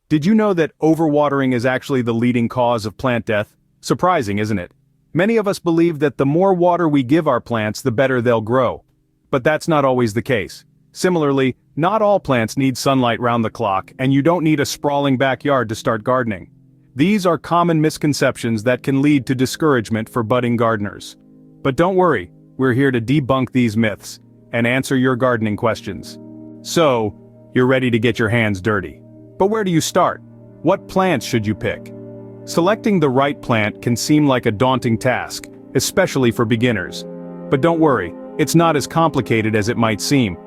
Did you know that overwatering is actually the leading cause of plant death? Surprising, isn't it? Many of us believe that the more water we give our plants, the better they'll grow. But that's not always the case. Similarly, not all plants need sunlight round the clock, and you don't need a sprawling backyard to start gardening. These are common misconceptions that can lead to discouragement for budding gardeners. But don't worry, we're here to debunk these myths and answer your gardening questions. So, you're ready to get your hands dirty. But where do you start? What plants should you pick? Selecting the right plant can seem like a daunting task, especially for beginners. But don't worry, it's not as complicated as it might seem.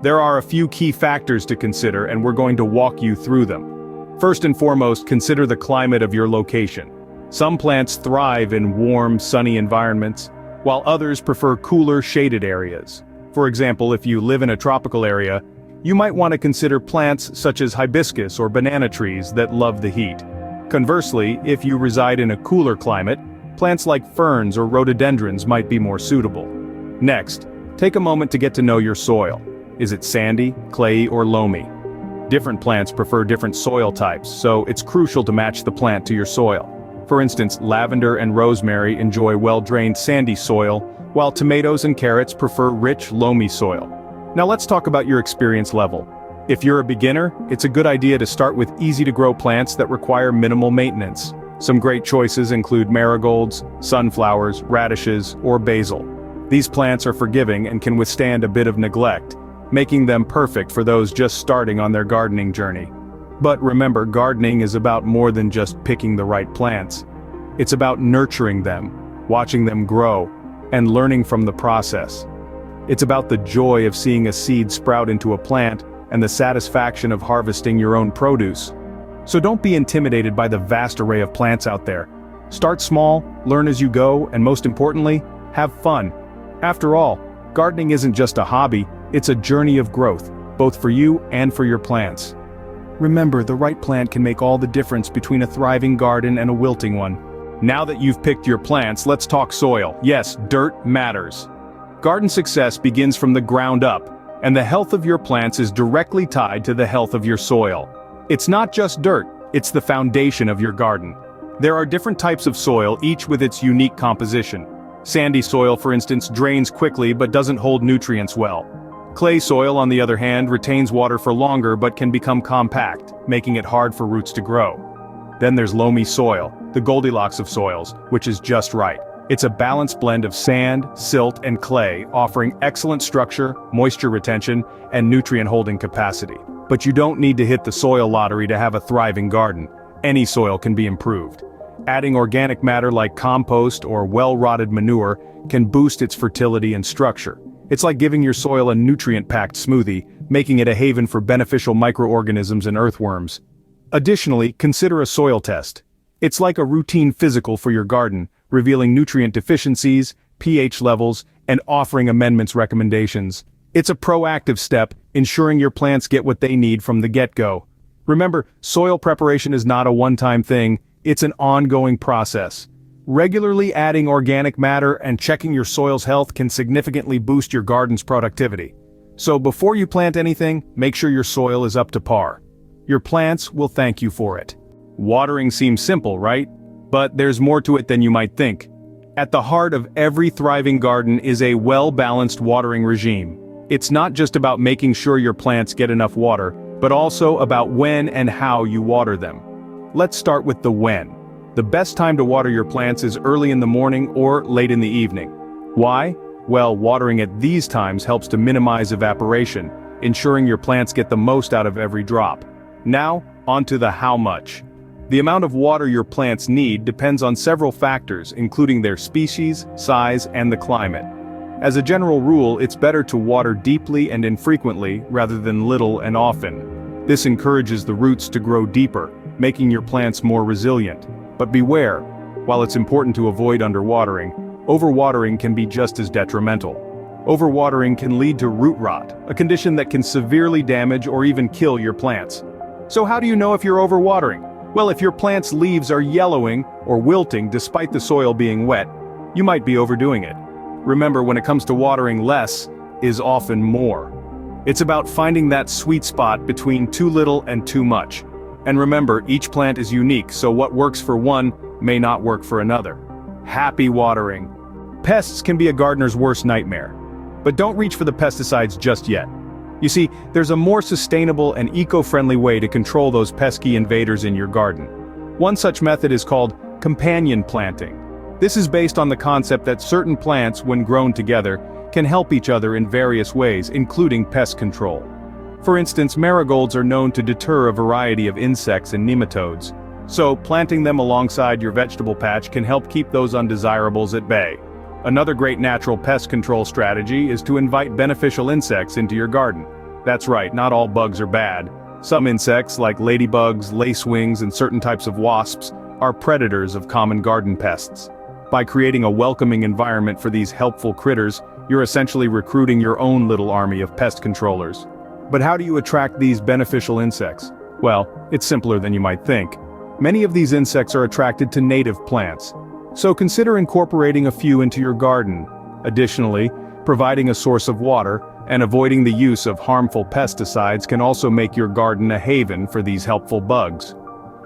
There are a few key factors to consider, and we're going to walk you through them. First and foremost, consider the climate of your location. Some plants thrive in warm, sunny environments, while others prefer cooler, shaded areas. For example, if you live in a tropical area, you might want to consider plants such as hibiscus or banana trees that love the heat. Conversely, if you reside in a cooler climate, plants like ferns or rhododendrons might be more suitable. Next, take a moment to get to know your soil. Is it sandy, clayey, or loamy? Different plants prefer different soil types, so it's crucial to match the plant to your soil. For instance, lavender and rosemary enjoy well-drained sandy soil, while tomatoes and carrots prefer rich, loamy soil. Now let's talk about your experience level. If you're a beginner, it's a good idea to start with easy-to-grow plants that require minimal maintenance. Some great choices include marigolds, sunflowers, radishes, or basil. These plants are forgiving and can withstand a bit of neglect, making them perfect for those just starting on their gardening journey. But remember, gardening is about more than just picking the right plants. It's about nurturing them, watching them grow, and learning from the process. It's about the joy of seeing a seed sprout into a plant and the satisfaction of harvesting your own produce. So don't be intimidated by the vast array of plants out there. Start small, learn as you go, and most importantly, have fun. After all, gardening isn't just a hobby, it's a journey of growth, both for you and for your plants. Remember, the right plant can make all the difference between a thriving garden and a wilting one. Now that you've picked your plants, let's talk soil. Yes, dirt matters. Garden success begins from the ground up, and the health of your plants is directly tied to the health of your soil. It's not just dirt, it's the foundation of your garden. There are different types of soil, each with its unique composition. Sandy soil, for instance, drains quickly but doesn't hold nutrients well. Clay soil, on the other hand, retains water for longer but can become compact, making it hard for roots to grow. Then there's loamy soil, the Goldilocks of soils, which is just right. It's a balanced blend of sand, silt, and clay, offering excellent structure, moisture retention, and nutrient-holding capacity. But you don't need to hit the soil lottery to have a thriving garden. Any soil can be improved. Adding organic matter like compost or well-rotted manure can boost its fertility and structure. It's like giving your soil a nutrient-packed smoothie, making it a haven for beneficial microorganisms and earthworms. Additionally, consider a soil test. It's like a routine physical for your garden, revealing nutrient deficiencies, pH levels, and offering amendments recommendations. It's a proactive step, ensuring your plants get what they need from the get-go. Remember, soil preparation is not a one-time thing, it's an ongoing process. Regularly adding organic matter and checking your soil's health can significantly boost your garden's productivity. So before you plant anything, make sure your soil is up to par. Your plants will thank you for it. Watering seems simple, right? But there's more to it than you might think. At the heart of every thriving garden is a well-balanced watering regime. It's not just about making sure your plants get enough water, but also about when and how you water them. Let's start with the when. The best time to water your plants is early in the morning or late in the evening. Why? Well, watering at these times helps to minimize evaporation, ensuring your plants get the most out of every drop. Now, onto the how much. The amount of water your plants need depends on several factors, including their species, size, and the climate. As a general rule, it's better to water deeply and infrequently rather than little and often. This encourages the roots to grow deeper, making your plants more resilient. But beware, while it's important to avoid underwatering, overwatering can be just as detrimental. Overwatering can lead to root rot, a condition that can severely damage or even kill your plants. So how do you know if you're overwatering? Well, if your plant's leaves are yellowing or wilting despite the soil being wet, you might be overdoing it. Remember, when it comes to watering, less is often more. It's about finding that sweet spot between too little and too much. And remember, each plant is unique, so what works for one may not work for another. Happy watering. Pests can be a gardener's worst nightmare. But don't reach for the pesticides just yet. You see, there's a more sustainable and eco-friendly way to control those pesky invaders in your garden. One such method is called companion planting. This is based on the concept that certain plants, when grown together, can help each other in various ways, including pest control. For instance, marigolds are known to deter a variety of insects and nematodes. So, planting them alongside your vegetable patch can help keep those undesirables at bay. Another great natural pest control strategy is to invite beneficial insects into your garden. That's right, not all bugs are bad. Some insects, like ladybugs, lacewings, and certain types of wasps, are predators of common garden pests. By creating a welcoming environment for these helpful critters, you're essentially recruiting your own little army of pest controllers. But how do you attract these beneficial insects? Well, it's simpler than you might think. Many of these insects are attracted to native plants. So consider incorporating a few into your garden. Additionally, providing a source of water and avoiding the use of harmful pesticides can also make your garden a haven for these helpful bugs.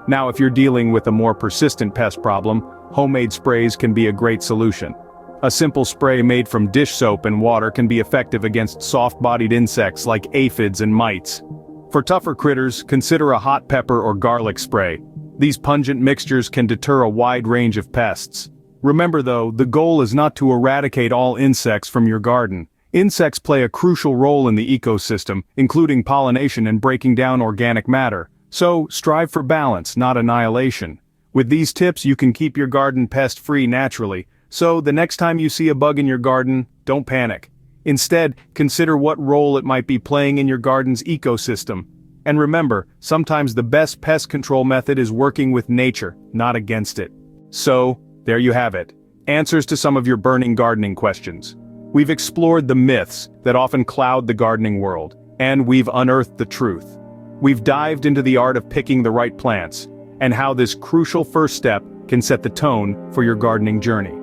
Now, if you're dealing with a more persistent pest problem, homemade sprays can be a great solution. A simple spray made from dish soap and water can be effective against soft-bodied insects like aphids and mites. For tougher critters, consider a hot pepper or garlic spray. These pungent mixtures can deter a wide range of pests. Remember though, the goal is not to eradicate all insects from your garden. Insects play a crucial role in the ecosystem, including pollination and breaking down organic matter. So, strive for balance, not annihilation. With these tips, you can keep your garden pest-free naturally. So, the next time you see a bug in your garden, don't panic. Instead, consider what role it might be playing in your garden's ecosystem. And remember, sometimes the best pest control method is working with nature, not against it. So, there you have it. Answers to some of your burning gardening questions. We've explored the myths that often cloud the gardening world, and we've unearthed the truth. We've dived into the art of picking the right plants, and how this crucial first step can set the tone for your gardening journey.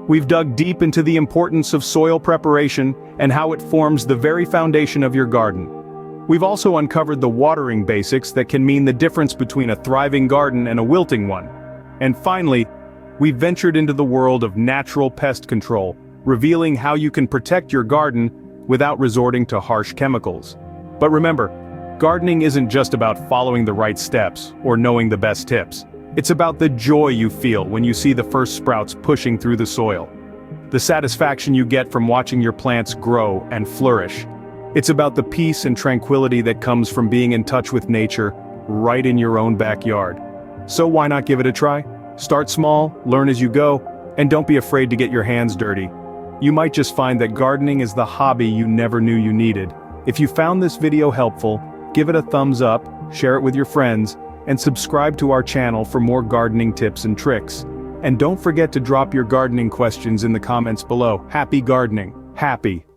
We've dug deep into the importance of soil preparation and how it forms the very foundation of your garden. We've also uncovered the watering basics that can mean the difference between a thriving garden and a wilting one. And finally, we've ventured into the world of natural pest control, revealing how you can protect your garden without resorting to harsh chemicals. But remember, gardening isn't just about following the right steps or knowing the best tips. It's about the joy you feel when you see the first sprouts pushing through the soil. The satisfaction you get from watching your plants grow and flourish. It's about the peace and tranquility that comes from being in touch with nature, right in your own backyard. So why not give it a try? Start small, learn as you go, and don't be afraid to get your hands dirty. You might just find that gardening is the hobby you never knew you needed. If you found this video helpful, give it a thumbs up, share it with your friends, and subscribe to our channel for more gardening tips and tricks. And don't forget to drop your gardening questions in the comments below. Happy gardening. Happy.